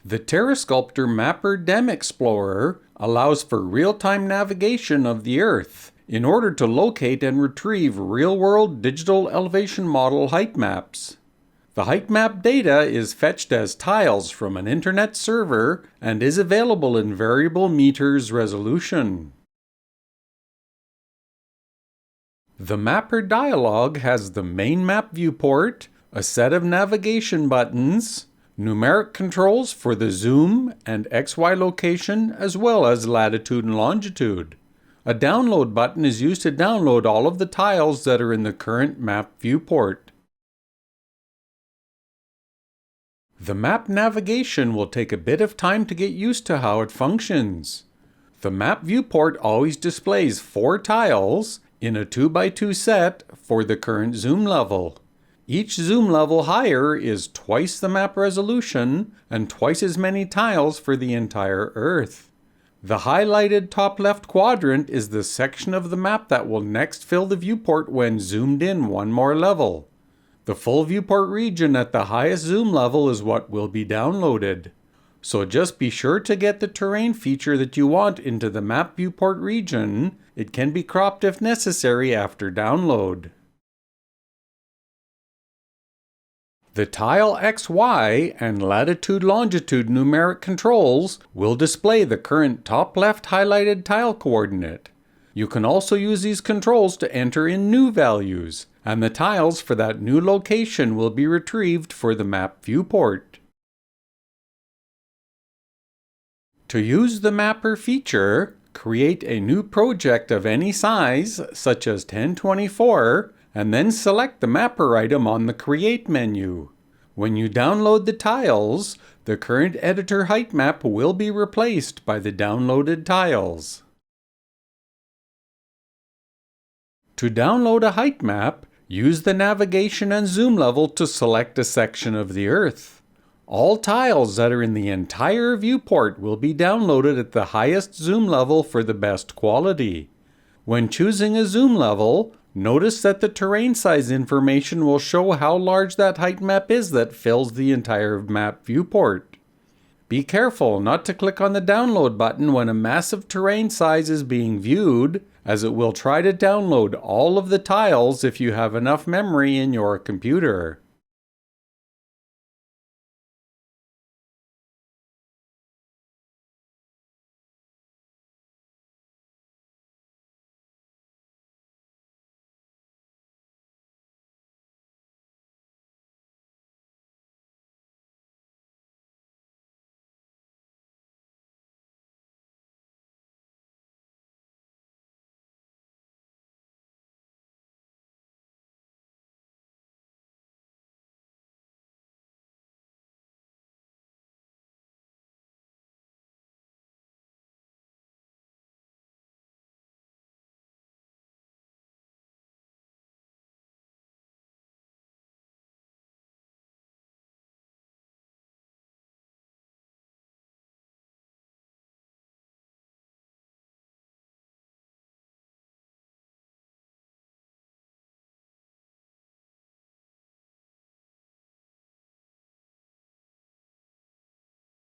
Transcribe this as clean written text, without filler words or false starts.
The TerreSculptor Mapper DEM Explorer allows for real-time navigation of the Earth in order to locate and retrieve real-world digital elevation model height maps. The height map data is fetched as tiles from an internet server and is available in variable meters resolution. The Mapper Dialog has the main map viewport, a set of navigation buttons, numeric controls for the zoom and XY location as well as latitude and longitude. A download button is used to download all of the tiles that are in the current map viewport. The map navigation will take a bit of time to get used to how it functions. The map viewport always displays 4 tiles in a 2x2 set for the current zoom level. Each zoom level higher is twice the map resolution and twice as many tiles for the entire Earth. The highlighted top left quadrant is the section of the map that will next fill the viewport when zoomed in one more level. The full viewport region at the highest zoom level is what will be downloaded. So just be sure to get the terrain feature that you want into the map viewport region. It can be cropped if necessary after download. The tile XY and latitude-longitude numeric controls will display the current top left highlighted tile coordinate. You can also use these controls to enter in new values, and the tiles for that new location will be retrieved for the map viewport. To use the Mapper feature, create a new project of any size, such as 1024, and then select the Mapper item on the Create menu. When you download the tiles, the current editor height map will be replaced by the downloaded tiles. To download a height map, use the navigation and zoom level to select a section of the Earth. All tiles that are in the entire viewport will be downloaded at the highest zoom level for the best quality. When choosing a zoom level, notice that the terrain size information will show how large that height map is that fills the entire map viewport. Be careful not to click on the download button when a massive terrain size is being viewed, as it will try to download all of the tiles if you have enough memory in your computer.